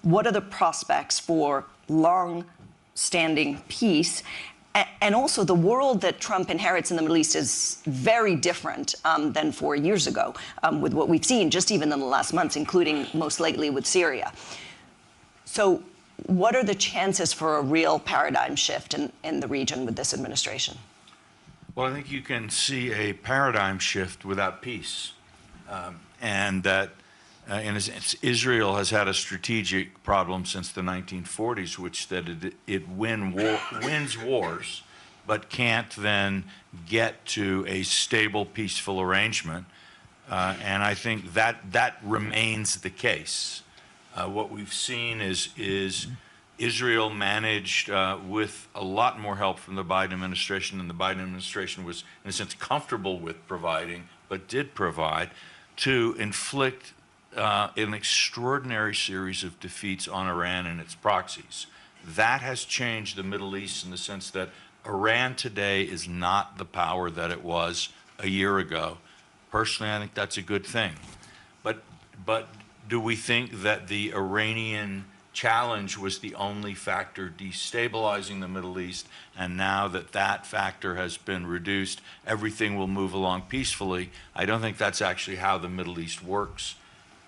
what are the prospects for long-standing peace? And also, the world that Trump inherits in the Middle East is very different than 4 years ago, with what we've seen just even in the last months, including most lately with Syria. So what are the chances for a real paradigm shift in the region with this administration? Well, I think you can see a paradigm shift without peace. And that, in a sense, Israel has had a strategic problem since the 1940s, which that it wins wars, but can't then get to a stable, peaceful arrangement. And I think that remains the case. What we've seen is Israel managed, with a lot more help from the Biden administration, and the Biden administration was, in a sense, comfortable with providing, but did provide, to inflict an extraordinary series of defeats on Iran and its proxies. That has changed the Middle East in the sense that Iran today is not the power that it was a year ago. Personally, I think that's a good thing. But do we think that the Iranian challenge was the only factor destabilizing the Middle East, and now that that factor has been reduced, everything will move along peacefully? I don't think that's actually how the Middle East works.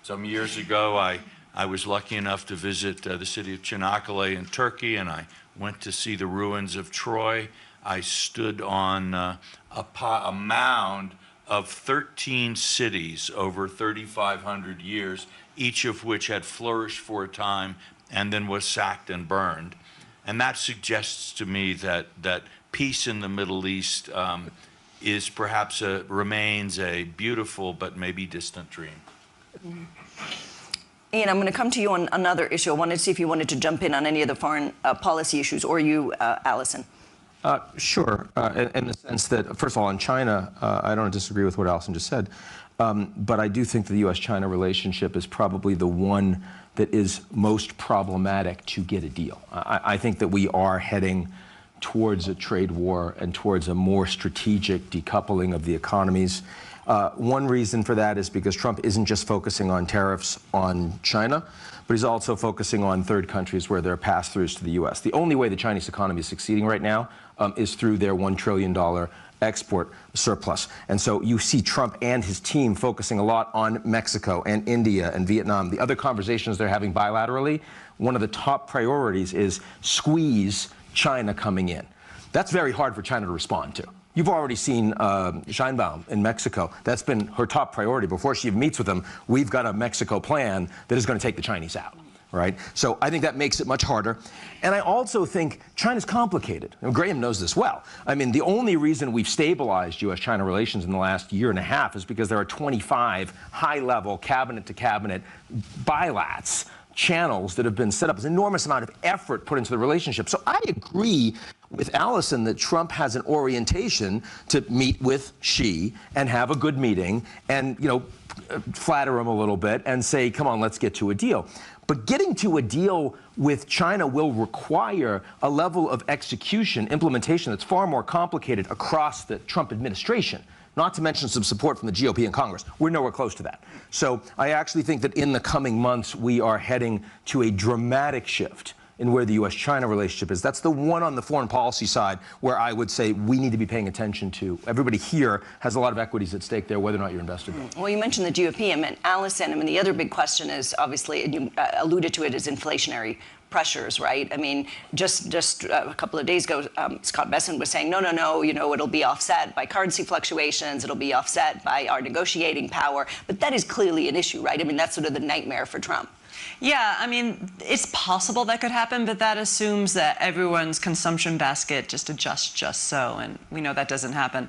Some years ago, I was lucky enough to visit the city of Çanakkale in Turkey, and I went to see the ruins of Troy. I stood on a mound of 13 cities over 3,500 years, each of which had flourished for a time and then was sacked and burned. And that suggests to me that peace in the Middle East is perhaps remains a beautiful but maybe distant dream. Mm-hmm. Ian, I'm going to come to you on another issue. I wanted to see if you wanted to jump in on any of the foreign policy issues, or you, Allison. Sure, in the sense that, first of all, in China, I don't disagree with what Allison just said, but I do think the U.S.-China relationship is probably the one that is most problematic to get a deal. I think that we are heading towards a trade war and towards a more strategic decoupling of the economies. One reason for that is because Trump isn't just focusing on tariffs on China, but he's also focusing on third countries where there are pass-throughs to the U.S. The only way the Chinese economy is succeeding right now is through their $1 trillion export surplus. And so you see Trump and his team focusing a lot on Mexico and India and Vietnam. The other conversations they're having bilaterally, one of the top priorities is squeeze China coming in. That's very hard for China to respond to. You've already seen Sheinbaum in Mexico. That's been her top priority. Before she even meets with them, we've got a Mexico plan that is going to take the Chinese out, right? So I think that makes it much harder. And I also think China's complicated. And Graham knows this well. I mean, the only reason we've stabilized U.S.-China relations in the last year and a half is because there are 25 high-level, cabinet-to-cabinet bilats, channels that have been set up. There's an enormous amount of effort put into the relationship. So I agree with Allison that Trump has an orientation to meet with Xi and have a good meeting and, you know, flatter him a little bit and say, come on, let's get to a deal. But getting to a deal with China will require a level of execution, implementation that's far more complicated across the Trump administration, not to mention some support from the GOP in Congress. We're nowhere close to that. So I actually think that in the coming months, we are heading to a dramatic shift in where the U.S.-China relationship is. That's the one on the foreign policy side where I would say we need to be paying attention to. Everybody here has a lot of equities at stake there, whether or not you're invested in. Well, you mentioned the GOP. I mean, Allison, the other big question is, obviously, and you alluded to it, is inflationary pressures, right? I mean, just a couple of days ago, Scott Bessent was saying, no, you know, it'll be offset by currency fluctuations, it'll be offset by our negotiating power. But that is clearly an issue, right? I mean, that's sort of the nightmare for Trump. Yeah, I mean, it's possible that could happen, but that assumes that everyone's consumption basket just adjusts just so, and we know that doesn't happen.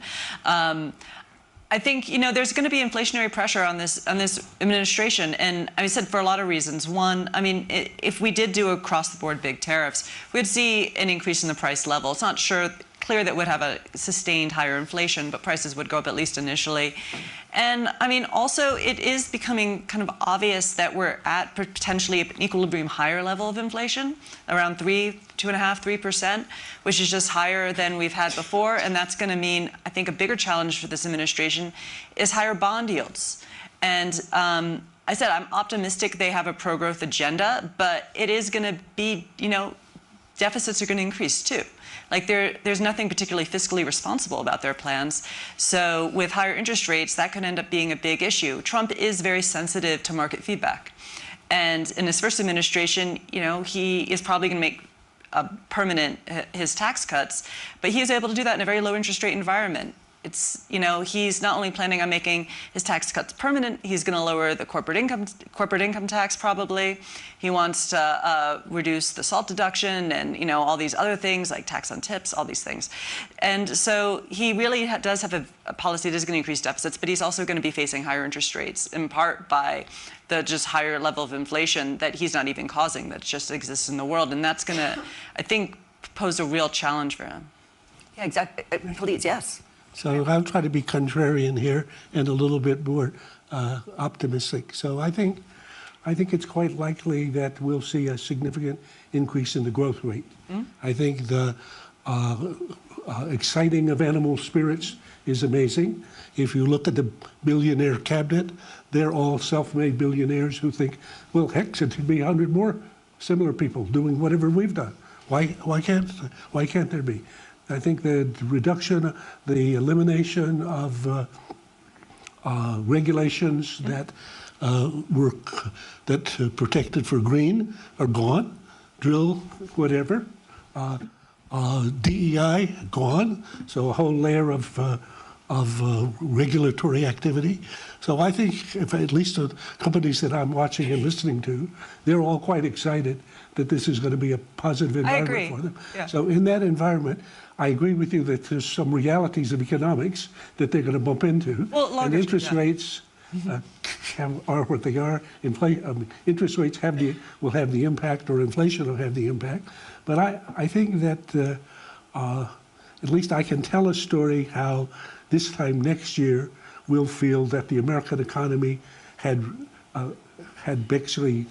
I think, you know, there's going to be inflationary pressure on this administration, and I said for a lot of reasons. One, I mean, if we did do across-the-board big tariffs, we'd see an increase in the price level. It's not clear that we'd have a sustained higher inflation, but prices would go up at least initially. And I mean, also, it is becoming kind of obvious that we're at potentially an equilibrium higher level of inflation, around 2.5%, 3%, which is just higher than we've had before. And that's going to mean, I think, a bigger challenge for this administration is higher bond yields. And I said I'm optimistic they have a pro-growth agenda, but it is going to be, deficits are going to increase too. Like there's nothing particularly fiscally responsible about their plans. So with higher interest rates, that could end up being a big issue. Trump is very sensitive to market feedback. And in his first administration, he is probably going to make permanent his tax cuts, but he is able to do that in a very low interest rate environment. It's, he's not only planning on making his tax cuts permanent, he's going to lower the corporate income tax probably. He wants to reduce the SALT deduction and, all these other things like tax on tips, all these things. And so he really does have a policy that is going to increase deficits, but he's also going to be facing higher interest rates, in part by the just higher level of inflation that he's not even causing, that just exists in the world. And that's going to, I think, pose a real challenge for him. Yeah, exactly. Please, yes. So I'll try to be contrarian here and a little bit more optimistic. So I think it's quite likely that we'll see a significant increase in the growth rate. I think the exciting of animal spirits is amazing. If you look at the billionaire cabinet, they're all self-made billionaires who think, well, heck, it could be 100 more similar people doing whatever we've done. Why can't there be? I think the reduction, the elimination of regulations that protected for green are gone. Drill, whatever. DEI gone. So a whole layer of regulatory activity. So I think, if at least the companies that I'm watching and listening to, they're all quite excited that this is going to be a positive environment for them. Yeah. So in that environment, I agree with you that there's some realities of economics that they're going to bump into. Well, and interest rates are what they are. Interest rates will have the impact, or inflation will have the impact. But I think that at least I can tell a story how this time next year we'll feel that the American economy had basically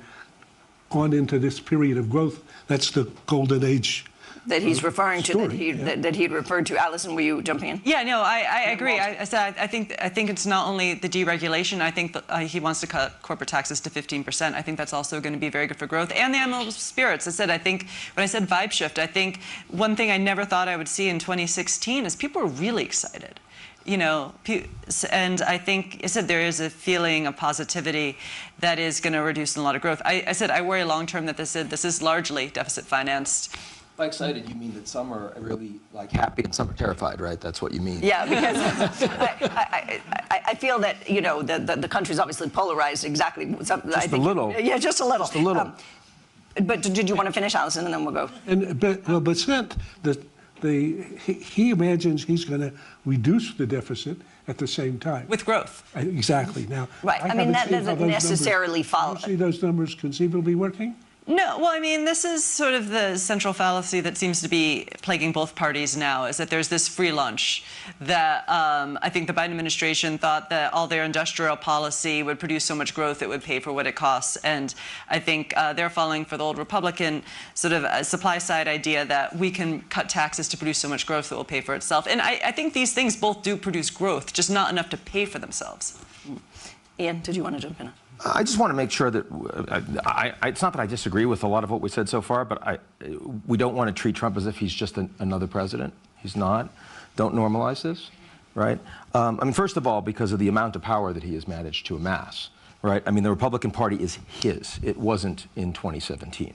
gone into this period of growth. That's the golden age that he's referring to, story, that he'd referred to. Allison, were you jumping in? Yeah, no, I agree. I think it's not only the deregulation. I think he wants to cut corporate taxes to 15%. I think that's also going to be very good for growth and the animal spirits. I think when I said vibe shift, I think one thing I never thought I would see in 2016 is people are really excited. And I think there is a feeling of positivity that is going to reduce a lot of growth. I said I worry long term that this is largely deficit financed. By excited, you mean that some are really happy and some are terrified, right? That's what you mean. Yeah, because I feel that the country's obviously polarized exactly. Just a little. Yeah, just a little. Just a little. But did you want to finish, Allison, and then we'll go? But Smith, he imagines he's going to reduce the deficit at the same time. With growth. Exactly. Now, right. I mean, that doesn't necessarily follow. Do you see those numbers conceivably working? No, well, I mean, this is sort of the central fallacy that seems to be plaguing both parties now, is that there's this free lunch that I think the Biden administration thought that all their industrial policy would produce so much growth it would pay for what it costs. And I think they're falling for the old Republican sort of supply side idea that we can cut taxes to produce so much growth that will pay for itself. And I think these things both do produce growth, just not enough to pay for themselves. Ian, did you want to jump in? I just want to make sure that it's not that I disagree with a lot of what we said so far, but we don't want to treat Trump as if he's just another president. He's not. Don't normalize this, right? I mean, first of all, because of the amount of power that he has managed to amass, right? I mean, the Republican Party is his. It wasn't in 2017.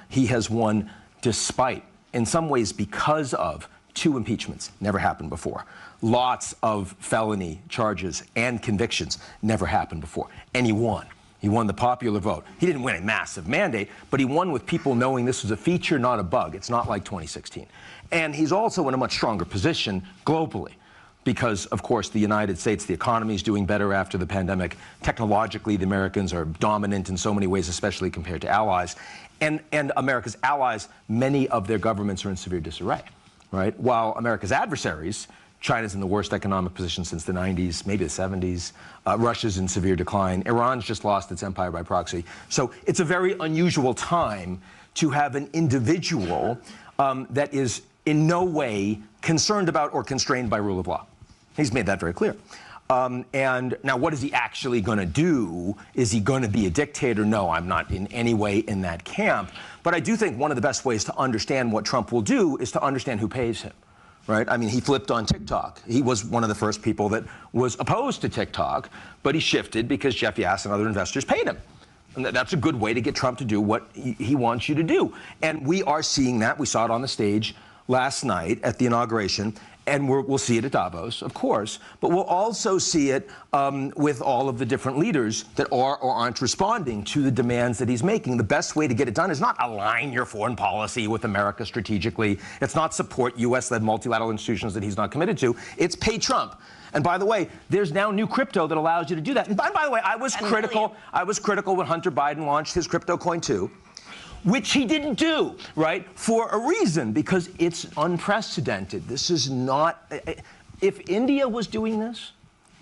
He has won despite, in some ways, because of 2 impeachments. Never happened before. Lots of felony charges and convictions. Never happened before. And he won. He won the popular vote. He didn't win a massive mandate, but he won with people knowing this was a feature, not a bug. It's not like 2016. And he's also in a much stronger position globally because, of course, the United States, the economy is doing better after the pandemic. Technologically, the Americans are dominant in so many ways, especially compared to allies. And America's allies, many of their governments are in severe disarray, right? While America's adversaries, China's in the worst economic position since the 90s, maybe the 70s. Russia's in severe decline. Iran's just lost its empire by proxy. So it's a very unusual time to have an individual that is in no way concerned about or constrained by rule of law. He's made that very clear. And now, what is he actually going to do? Is he going to be a dictator? No, I'm not in any way in that camp. But I do think one of the best ways to understand what Trump will do is to understand who pays him. Right? I mean, he flipped on TikTok. He was one of the first people that was opposed to TikTok, but he shifted because Jeff Yass and other investors paid him. And that's a good way to get Trump to do what he wants you to do. And we are seeing that. We saw it on the stage last night at the inauguration, and we'll see it at Davos, of course. But we'll also see it with all of the different leaders that are or aren't responding to the demands that he's making. The best way to get it done is not align your foreign policy with America strategically. It's not support U.S.-led multilateral institutions that he's not committed to. It's pay Trump. And by the way, there's now new crypto that allows you to do that. And by the way, I was critical when Hunter Biden launched his crypto coin too, which he didn't do, right, for a reason, because it's unprecedented. This is not, if India was doing this,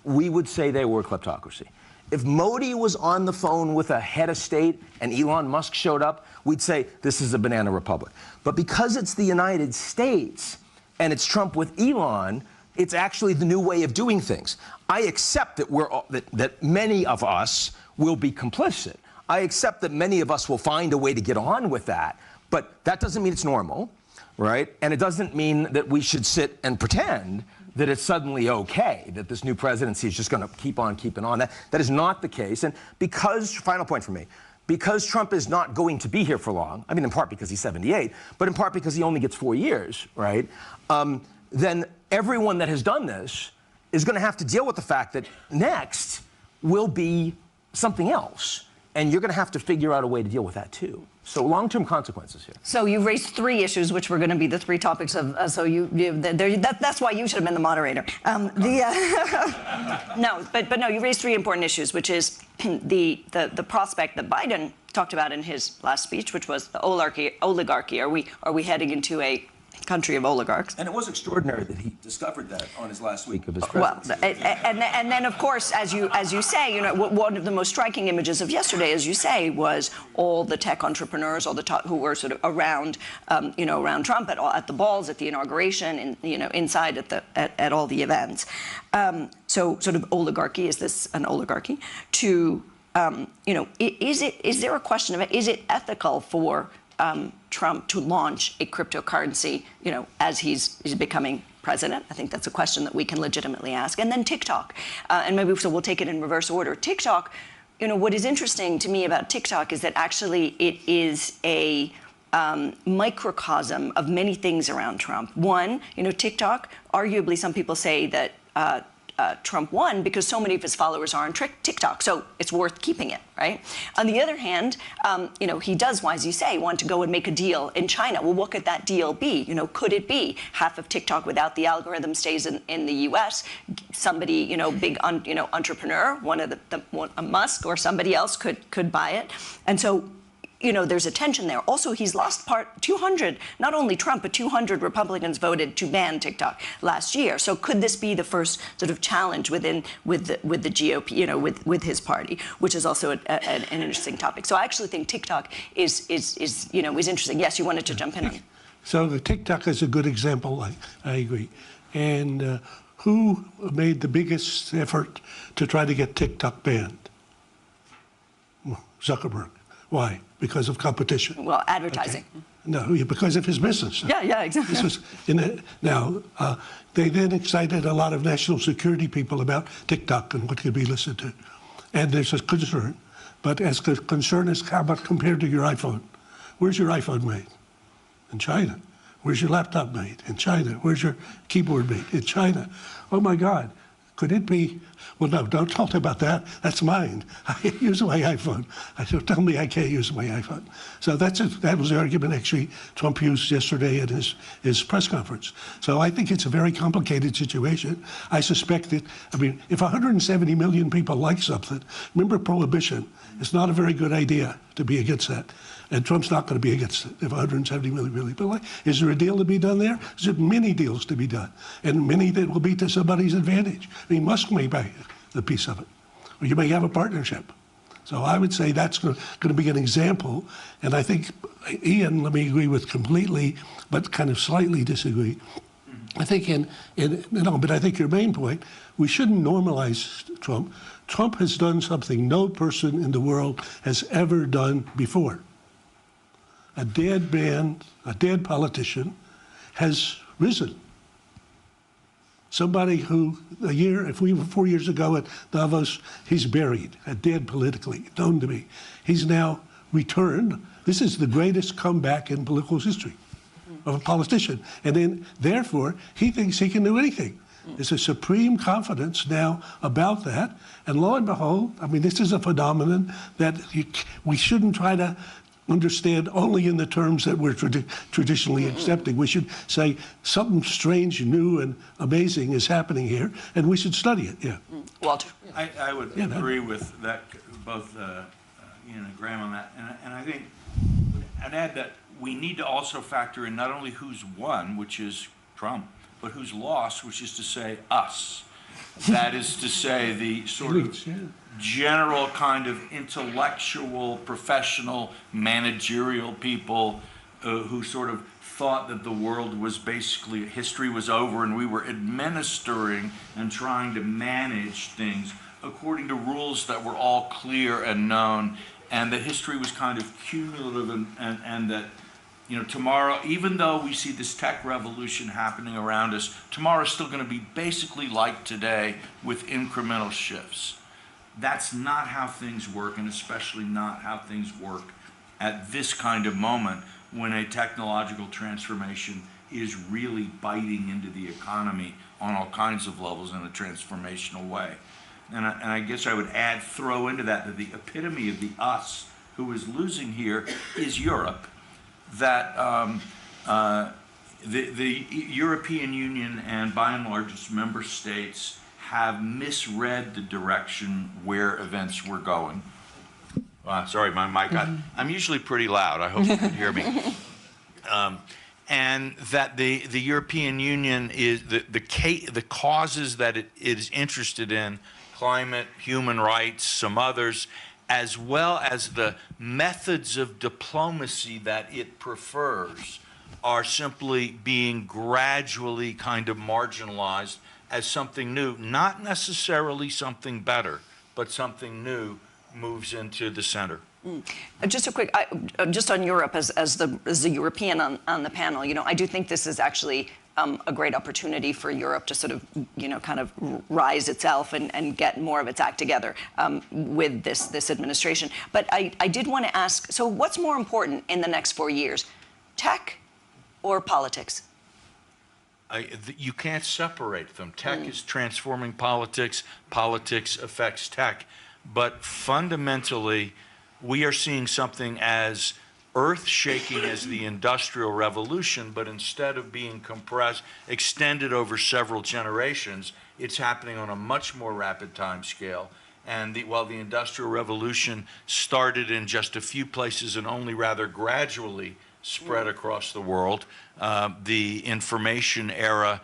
we would say they were a kleptocracy. If Modi was on the phone with a head of state and Elon Musk showed up, we'd say this is a banana republic. But because it's the United States and it's Trump with Elon, it's actually the new way of doing things. I accept that that many of us will be complicit. I accept that many of us will find a way to get on with that, but that doesn't mean it's normal, right? And it doesn't mean that we should sit and pretend that it's suddenly okay, that this new presidency is just going to keep on keeping on. That is not the case. And because, final point for me, because Trump is not going to be here for long, I mean, in part because he's 78, but in part because he only gets 4 years, right? Then everyone that has done this is going to have to deal with the fact that next will be something else. And you're going to have to figure out a way to deal with that, too. So long-term consequences here. So you raised 3 issues, which were going to be the 3 topics of. That's why you should have been the moderator. No, but you raised 3 important issues, which is the prospect that Biden talked about in his last speech, which was the oligarchy. Are we heading into a country of oligarchs? And it was extraordinary that he discovered that on his last week of his presidency. Well, and then of course, as you say, you know, one of the most striking images of yesterday, as you say, was all the tech entrepreneurs, all the who were sort of around, around Trump at the balls, at the inauguration, and inside at all the events. So sort of oligarchy, is this an oligarchy? To is there a question of it? Is it ethical for Trump to launch a cryptocurrency, as he's becoming president? I think that's a question that we can legitimately ask. And then TikTok, and maybe so we'll take it in reverse order. TikTok, what is interesting to me about TikTok is that actually it is a microcosm of many things around Trump. One, TikTok, arguably some people say that Trump won because so many of his followers are on TikTok, so it's worth keeping it, right? On the other hand, he does, as you say, want to go and make a deal in China. Well, what could that deal be? Could it be half of TikTok without the algorithm stays in the U.S.? Somebody, big, entrepreneur, a Musk or somebody else could buy it, and so. There's a tension there. Also, he's lost 200, not only Trump, but 200 Republicans voted to ban TikTok last year. So could this be the first sort of challenge with the GOP, with his party, which is also an interesting topic. So I actually think TikTok is interesting. Yes, you wanted to jump in. So the TikTok is a good example. I agree. And who made the biggest effort to try to get TikTok banned? Zuckerberg. Why? Because of competition. Well, advertising. Okay. No, because of his business. Yeah, exactly. This was they then excited a lot of national security people about TikTok and what could be listened to. And there's a concern. But as the concern is how about compared to your iPhone? Where's your iPhone made? In China. Where's your laptop made? In China. Where's your keyboard made? In China. Oh, my God. Could it be? Well, no, don't talk about that. That's mine. I use my iPhone. Don't tell me I can't use my iPhone. So that was the argument actually Trump used yesterday at his press conference. So I think it's a very complicated situation. I suspect that, if 170 million people like something, remember prohibition. It's not a very good idea to be against that. And Trump's not going to be against it if 170 million people like. Is there a deal to be done there? There's many deals to be done, and many that will be to somebody's advantage. Musk may buy the piece of it, or you may have a partnership. So I would say that's going to be an example. And I think Ian, let me agree with completely, but kind of slightly disagree. I think but I think your main point, we shouldn't normalize Trump. Trump has done something no person in the world has ever done before. A dead man, a dead politician, has risen. Somebody who, if we were 4 years ago at Davos, he's buried, dead politically, known to me. He's now returned. This is the greatest comeback in political history of a politician. And then, therefore, he thinks he can do anything. There's a supreme confidence now about that. And lo and behold, I mean, this is a phenomenon that we shouldn't try to understand only in the terms that we're traditionally accepting. We should say something strange, new, and amazing is happening here, and we should study it. Yeah. Walter. I would agree with that, both Graham on that, and I think I'd add that we need to also factor in not only who's won, which is Trump, but who's lost, which is to say us. That is to say the sort of general kind of intellectual, professional, managerial people who sort of thought that the world was basically, history was over and we were administering and trying to manage things according to rules that were all clear and known, and that history was kind of cumulative, and that, tomorrow, even though we see this tech revolution happening around us, tomorrow is still going to be basically like today with incremental shifts. That's not how things work, and especially not how things work at this kind of moment when a technological transformation is really biting into the economy on all kinds of levels in a transformational way. And I guess I would throw into that the epitome of the us who is losing here is Europe. That the European Union and by and large its member states have misread the direction where events were going. Sorry, my mic. I'm usually pretty loud. I hope you can hear me. And that the European Union is the causes that it is interested in, climate, human rights, some others, as well as the methods of diplomacy that it prefers, are simply being gradually kind of marginalized as something new, not necessarily something better, but something new moves into the center. Just a quick, just on Europe as the European on the panel, I do think this is actually a great opportunity for Europe to sort of, kind of rise itself and get more of its act together with this administration. But I did want to ask, so what's more important in the next 4 years, tech or politics? You can't separate them. Tech is transforming politics. Politics affects tech. But fundamentally, we are seeing something as earth-shaking as the Industrial Revolution, but instead of being compressed, extended over several generations, it's happening on a much more rapid time scale. And while the Industrial Revolution started in just a few places and only rather gradually spread across the world, the information era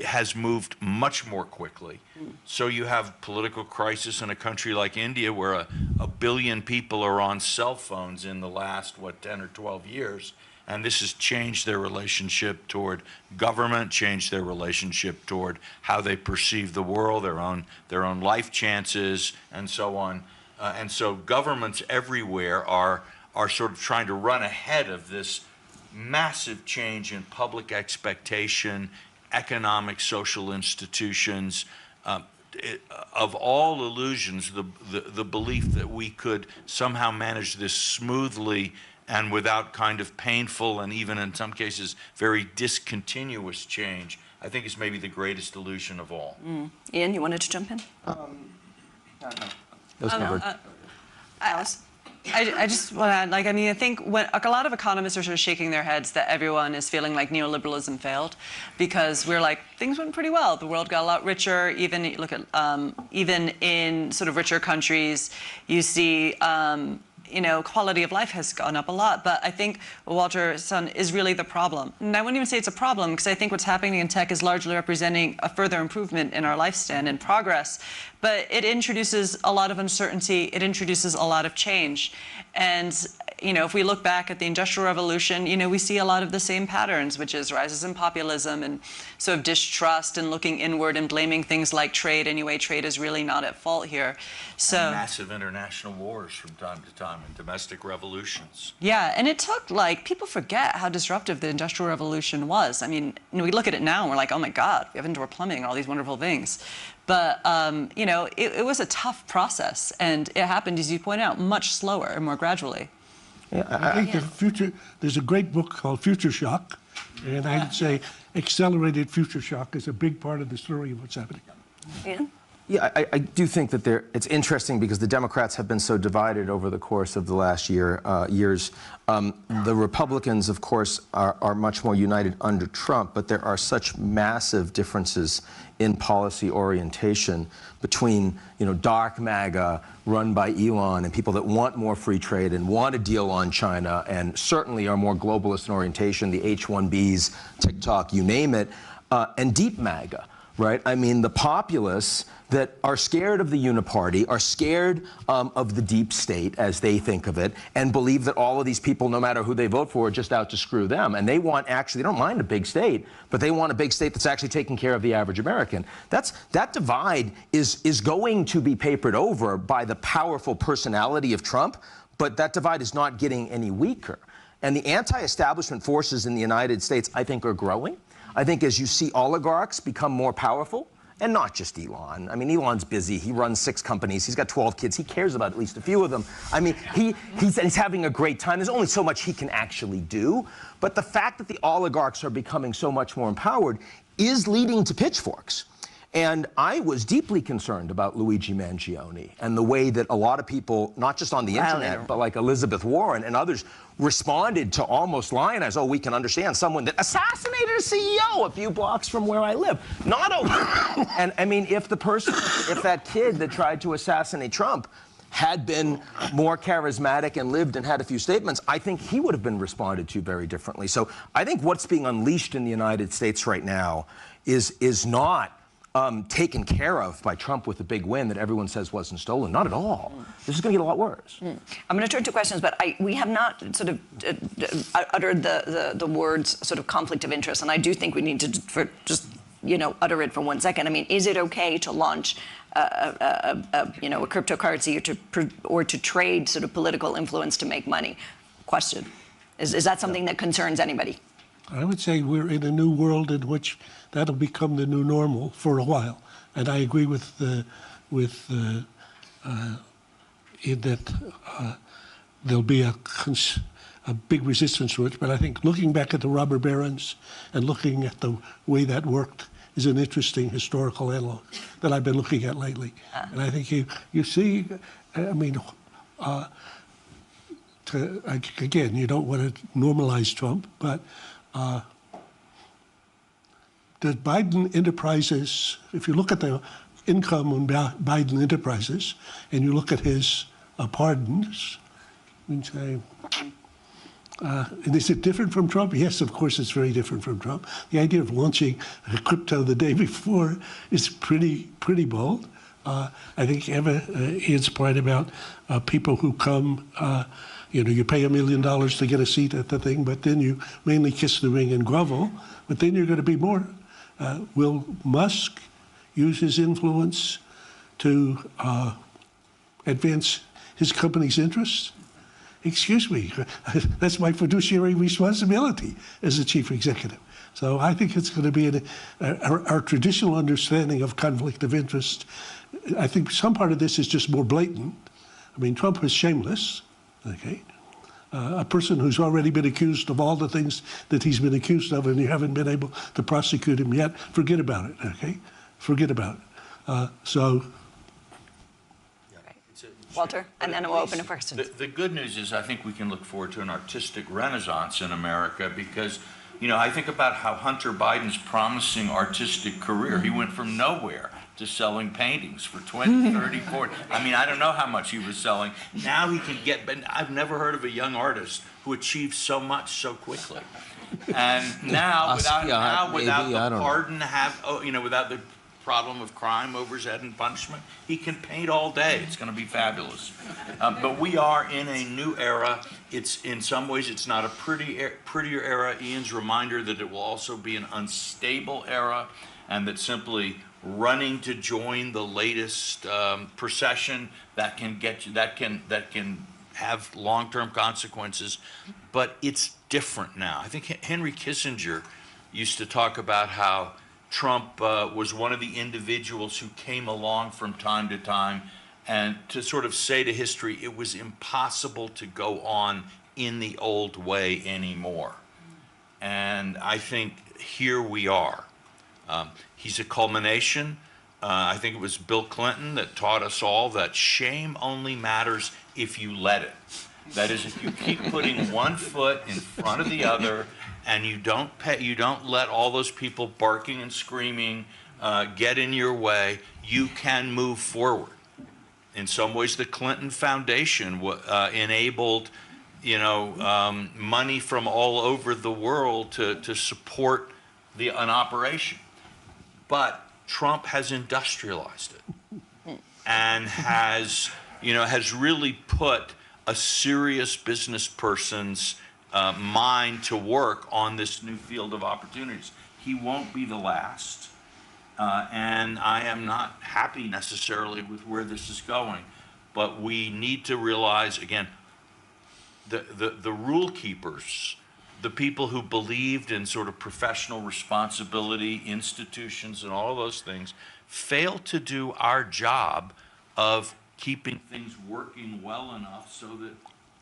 has moved much more quickly. So you have political crisis in a country like India where a billion people are on cell phones in the last, 10 or 12 years. And this has changed their relationship toward government, changed their relationship toward how they perceive the world, their own life chances, and so on. And so governments everywhere are sort of trying to run ahead of this massive change in public expectation, economic, social institutions. Of all illusions, the belief that we could somehow manage this smoothly and without kind of painful and even in some cases very discontinuous change, I think is maybe the greatest illusion of all. Ian, you wanted to jump in? Alice? I just want to add, I think when a lot of economists are sort of shaking their heads that everyone is feeling like neoliberalism failed, because we're like, things went pretty well. The world got a lot richer. Even look at even in sort of richer countries, you see quality of life has gone up a lot. But I think what Walter's son is really the problem. And I wouldn't even say it's a problem, because I think what's happening in tech is largely representing a further improvement in our lifespan and progress. But it introduces a lot of uncertainty. It introduces a lot of change. And, if we look back at the Industrial Revolution, we see a lot of the same patterns, which is rises in populism and sort of distrust and looking inward and blaming things like trade. Anyway, trade is really not at fault here. So and massive international wars from time to time and domestic revolutions. Yeah, and it took, people forget how disruptive the Industrial Revolution was. I mean, we look at it now and we're like, oh my God, we have indoor plumbing and all these wonderful things. But, it was a tough process, and it happened, as you point out, much slower and more gradually. Yeah, I think there's a great book called Future Shock, and I'd say accelerated future shock is a big part of the story of what's happening. Yeah. Yeah, I do think that it's interesting because the Democrats have been so divided over the course of the last years. The Republicans, of course, are much more united under Trump, but there are such massive differences in policy orientation between, dark MAGA run by Elon and people that want more free trade and want a deal on China and certainly are more globalist in orientation, the H-1Bs, TikTok, you name it, and deep MAGA. Right? I mean, the populists that are scared of the uniparty, are scared of the deep state, as they think of it, and believe that all of these people, no matter who they vote for, are just out to screw them. And they want, they don't mind a big state, but they want a big state that's actually taking care of the average American. That divide is going to be papered over by the powerful personality of Trump, but that divide is not getting any weaker. And the anti-establishment forces in the United States, I think, are growing. I think as you see oligarchs become more powerful, and not just Elon. I mean, Elon's busy. He runs 6 companies. He's got 12 kids. He cares about at least a few of them. I mean, he's having a great time. There's only so much he can actually do. But the fact that the oligarchs are becoming so much more empowered is leading to pitchforks. And I was deeply concerned about Luigi Mangione and the way that a lot of people, not just on the internet, but like Elizabeth Warren and others, responded to almost lionize, oh, we can understand someone that assassinated a CEO a few blocks from where I live. Not a... And I mean, if that kid that tried to assassinate Trump had been more charismatic and lived and had a few statements, I think he would have been responded to very differently. So I think what's being unleashed in the United States right now is not taken care of by Trump with a big win that everyone says wasn't stolen. Not at all. This is going to get a lot worse. I'm going to turn to questions, but we have not sort of uttered the words sort of conflict of interest, and I do think we need to just utter it for 1 second. I mean, is it okay to launch a cryptocurrency or to trade sort of political influence to make money? Question. Is that something that concerns anybody? I would say we're in a new world in which that'll become the new normal for a while, and I agree in that there'll be a big resistance to it. But I think looking back at the robber barons and looking at the way that worked is an interesting historical analog that I've been looking at lately. And I think you see, I mean, again, you don't want to normalize Trump, but the Biden enterprises, if you look at the income on Biden enterprises and you look at his pardons, and say, and is it different from Trump? Yes, of course it's very different from Trump. The idea of launching crypto the day before is pretty bold. I think Ian's point about people who come, you pay $1 million to get a seat at the thing, but then you mainly kiss the ring and grovel, but then you're going to be more. Will Musk use his influence to advance his company's interests? Excuse me, that's my fiduciary responsibility as a chief executive. So I think it's going to be our traditional understanding of conflict of interest. I think some part of this is just more blatant. I mean, Trump is shameless, okay? A person who's already been accused of all the things that he's been accused of and you haven't been able to prosecute him yet, forget about it, okay? Forget about it. Walter, and then we'll open it for questions. The good news is I think we can look forward to an artistic renaissance in America because, I think about how Hunter Biden's promising artistic career, he went from nowhere to selling paintings for 20, 30, 40. I mean, I don't know how much he was selling. Now he can but I've never heard of a young artist who achieved so much so quickly. And now, without the pardon, without the problem of crime over his head and punishment. He can paint all day. It's going to be fabulous. But we are in a new era. It's in some ways it's not a prettier era. Ian's reminder that it will also be an unstable era, and that simply running to join the latest procession that can get you that can have long-term consequences. But it's different now. I think Henry Kissinger used to talk about how Trump was one of the individuals who came along from time to time and to sort of say to history, it was impossible to go on in the old way anymore. And I think here we are. He's a culmination. I think it was Bill Clinton that taught us all that shame only matters if you let it. That is, if you keep putting one foot in front of the other, and you don't let all those people barking and screaming get in your way, you can move forward. In some ways, the Clinton Foundation enabled, money from all over the world to support an operation. But Trump has industrialized it and has really put a serious business person's mind to work on this new field of opportunities. He won't be the last, and I am not happy necessarily with where this is going, but we need to realize, again, the rule keepers, the people who believed in sort of professional responsibility, institutions, and all of those things, failed to do our job of keeping things working well enough so that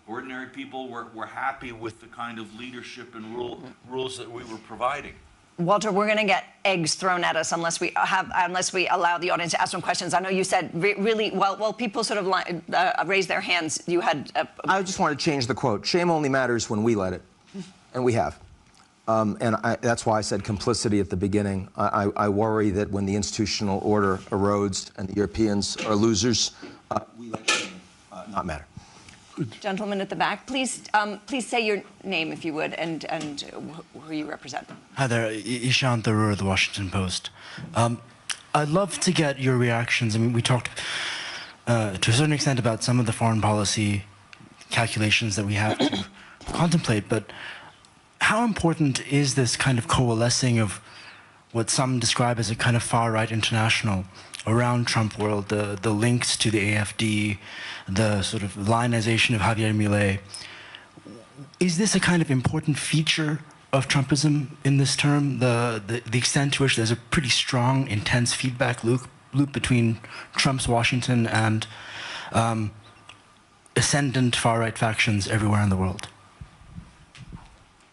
ordinary people were happy with the kind of leadership and rules that we were providing. Walter, we're going to get eggs thrown at us unless we allow the audience to ask some questions. I know you said really well. People sort of raised their hands. You had. I just want to change the quote. Shame only matters when we let it, and we have. That's why I said complicity at the beginning. I worry that when the institutional order erodes and the Europeans are losers, we let shame not matter. Gentleman at the back, please say your name if you would, and who you represent. Hi there, Ishan Tharoor of the Washington Post. I'd love to get your reactions. I mean, we talked to a certain extent about some of the foreign policy calculations that we have to contemplate, but how important is this kind of coalescing of what some describe as a kind of far-right international around Trump world, the links to the AfD, the sort of lionization of Javier Milei? Is this a kind of important feature of Trumpism in this term, the extent to which there's a pretty strong, intense feedback loop between Trump's Washington and ascendant far-right factions everywhere in the world?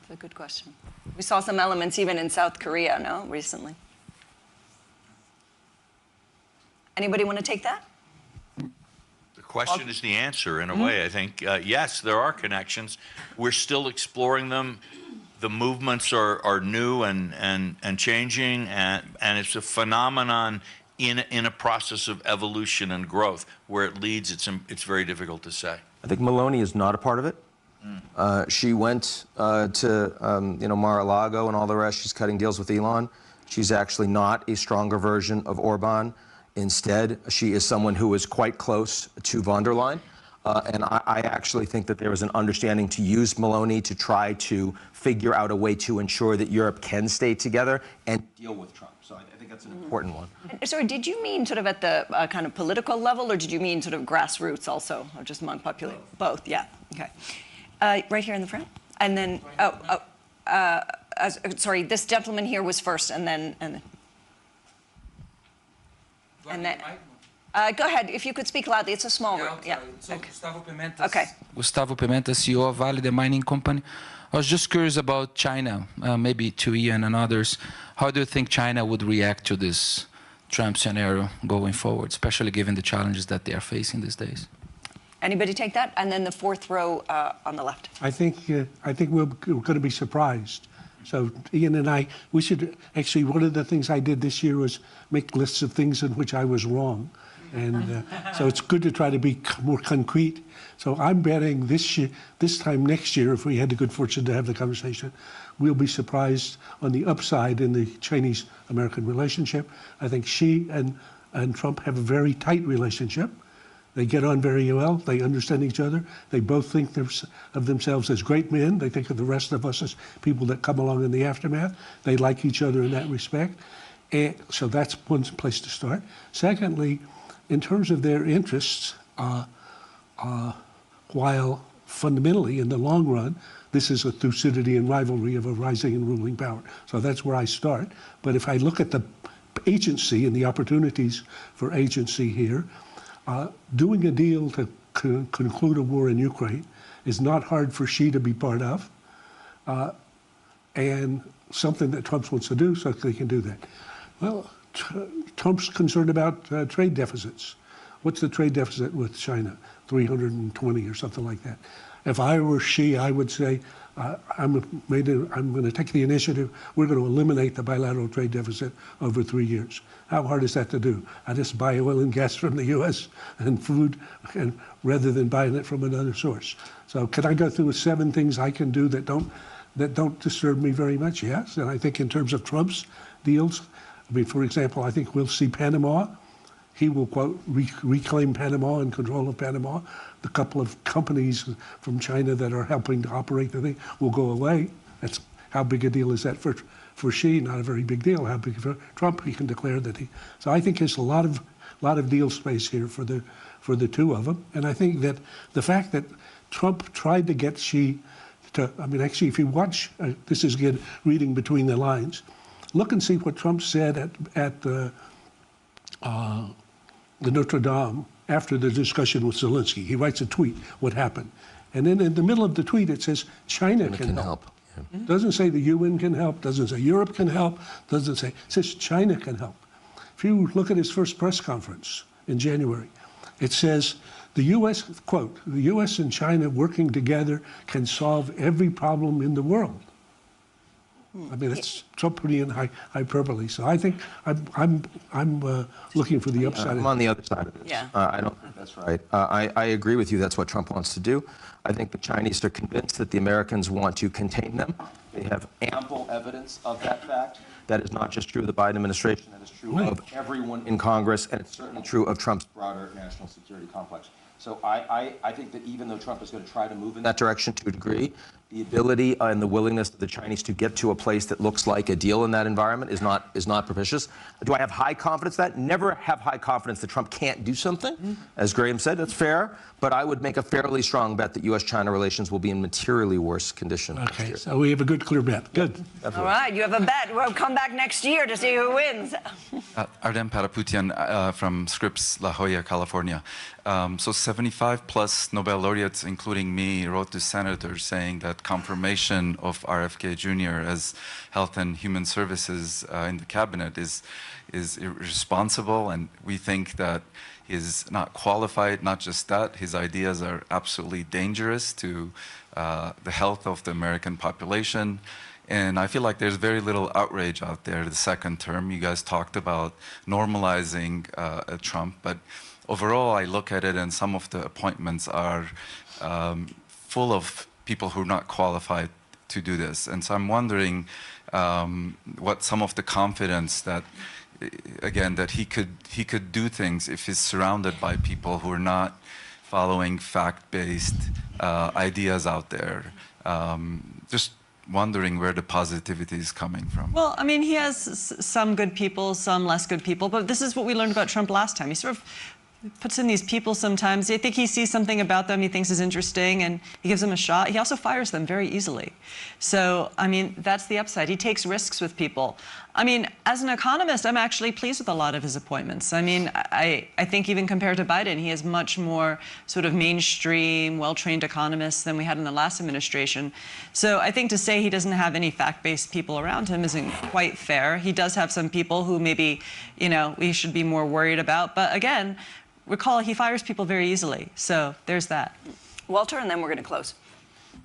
That's a good question. We saw some elements even in South Korea, no, recently. Anybody want to take that? The question is the answer, in a way, I think. Yes, there are connections. We're still exploring them. The movements are new and changing, and it's a phenomenon in a process of evolution and growth. Where it leads, it's very difficult to say. I think Meloni is not a part of it. She went to Mar-a-Lago and all the rest. She's cutting deals with Elon. She's actually not a stronger version of Orban. Instead, she is someone who is quite close to von der Leyen. And I actually think that there was an understanding to use Meloni to try to figure out a way to ensure that Europe can stay together and deal with Trump. So I think that's an important one. Sorry, did you mean sort of at the kind of political level, or did you mean sort of grassroots also, or just among population? Both, yeah. Okay. Right here in the front. And then, sorry, this gentleman here was first, and then. Go ahead, if you could speak loudly. It's a small room. Yeah. So okay. Gustavo Pimenta, Okay. Gustavo Pimenta, CEO of Vale, the mining company. I was just curious about China, maybe to Ian and others. How do you think China would react to this Trump scenario going forward, especially given the challenges that they are facing these days? Anybody take that? And then the fourth row on the left. I think we're going to be surprised. So Ian and we should actually, one of the things I did this year was make lists of things in which I was wrong. And so it's good to try to be more concrete. So I'm betting this time next year, if we had the good fortune to have the conversation, we'll be surprised on the upside in the Chinese-American relationship. I think Xi and Trump have a very tight relationship. They get on very well. They understand each other. They both think of themselves as great men. They think of the rest of us as people that come along in the aftermath. They like each other in that respect. And so that's one place to start. Secondly, in terms of their interests, while fundamentally, in the long run, this is a Thucydidean and rivalry of a rising and ruling power. So that's where I start. But if I look at the agency and the opportunities for agency here, doing a deal to conclude a war in Ukraine is not hard for Xi to be part of, and something that Trump wants to do, so they can do that. Well, Trump's concerned about trade deficits. What's the trade deficit with China? 320 or something like that. If I were Xi, I would say, I'm going to take the initiative. We're going to eliminate the bilateral trade deficit over 3 years. How hard is that to do? I just buy oil and gas from the U.S. and food, and rather than buying it from another source. So can I go through 7 things I can do that don't disturb me very much? Yes. And I think in terms of Trump's deals, I mean, for example, I think we'll see Panama. He will, quote, reclaim Panama and control of Panama. The couple of companies from China that are helping to operate the thing will go away. That's how big a deal is that for Xi? Not a very big deal. How big for Trump? He can declare that he. So I think there's a lot of deal space here for the two of them. And I think that the fact that Trump tried to get Xi to, I mean, actually, if you watch, this is again reading between the lines. Look and see what Trump said at the Notre Dame after the discussion with Zelensky. He writes a tweet, what happened. And then in the middle of the tweet, it says, China can help. Yeah. Doesn't say the UN can help, doesn't say Europe can help, doesn't say, it says China can help. If you look at his first press conference in January, it says, the U.S., quote, the U.S. and China working together can solve every problem in the world. I mean, it's pretty in hyperbole. So I think I'm looking for the upside. I'm on the other side of this. Yeah. I don't think that's right. I agree with you. That's what Trump wants to do. I think the Chinese are convinced that the Americans want to contain them. They have ample evidence of that fact. That is not just true of the Biden administration. That is true of everyone in Congress, and it's certainly true of Trump's broader national security complex. So I think that even though Trump is going to try to move in that direction to a degree, the ability and the willingness of the Chinese to get to a place that looks like a deal in that environment is not propitious. Do I have high confidence that? Never have high confidence that Trump can't do something. As Graham said, that's fair. But I would make a fairly strong bet that U.S.-China relations will be in materially worse condition. Okay, so we have a good, clear bet. Good. All right, you have a bet. We'll come back next year to see who wins. Ardem Paraputian from Scripps, La Jolla, California. So 75 plus Nobel laureates, including me, wrote to senators saying that confirmation of RFK Jr. as Health and Human Services in the cabinet is irresponsible, and we think that he's not qualified. Not just that, his ideas are absolutely dangerous to the health of the American population. And I feel like there's very little outrage out there the second term. You guys talked about normalizing Trump, but overall, I look at it and some of the appointments are full of people who are not qualified to do this. And so I'm wondering what some of the confidence that, again, that he could do things if he's surrounded by people who are not following fact-based ideas out there. Just wondering where the positivity is coming from. Well, I mean, he has some good people, some less good people, but this is what we learned about Trump last time. He sort of puts in these people sometimes. I think he sees something about them he thinks is interesting, and he gives them a shot. He also fires them very easily. So, I mean, that's the upside. He takes risks with people. I mean, as an economist, I'm actually pleased with a lot of his appointments. I mean, I think even compared to Biden, he has much more sort of mainstream, well-trained economists than we had in the last administration. So I think to say he doesn't have any fact-based people around him isn't quite fair. He does have some people who maybe, you know, we should be more worried about. But again, recall, he fires people very easily. So there's that. Walter, and then we're going to close.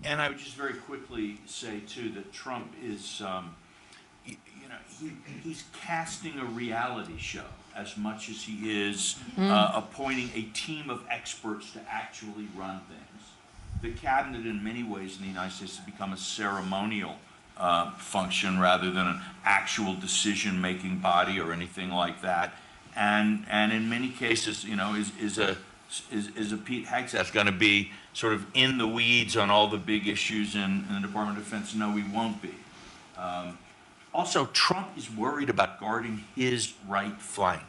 And I would just very quickly say, too, that Trump is he's casting a reality show as much as he is appointing a team of experts to actually run things. The cabinet, in many ways, in the United States, has become a ceremonial function rather than an actual decision-making body or anything like that. And in many cases, is a Pete Hegseth going to be sort of in the weeds on all the big issues in the Department of Defense? No, he won't be. Also, Trump is worried about guarding his right flank.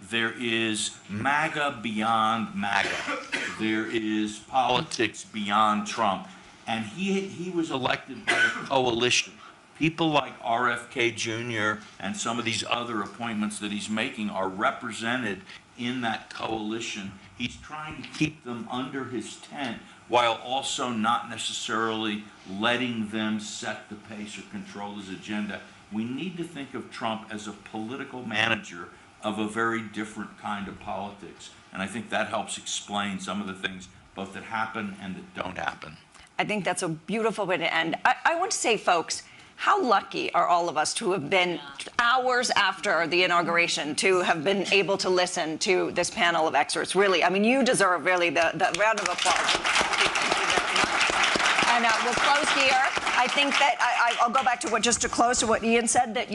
There is MAGA beyond MAGA. There is politics beyond Trump. And he was elected by a coalition. People like RFK Jr. and some of these other appointments that he's making are represented in that coalition. He's trying to keep them under his tent while also not necessarily letting them set the pace or control his agenda. We need to think of Trump as a political manager of a very different kind of politics. And I think that helps explain some of the things both that happen and that don't happen. I think that's a beautiful way to end. I want to say, folks, how lucky are all of us to have been hours after the inauguration to have been able to listen to this panel of experts. Really, I mean, you deserve really the round of applause. Thank you very much. And we'll close here. I think that I'll go back to just to close to what Ian said, that,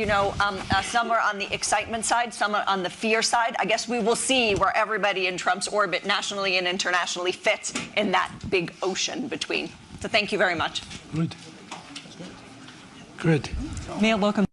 some are on the excitement side, some are on the fear side. I guess we will see where everybody in Trump's orbit, nationally and internationally, fits in that big ocean between. So thank you very much. Good. Good. Neil, welcome.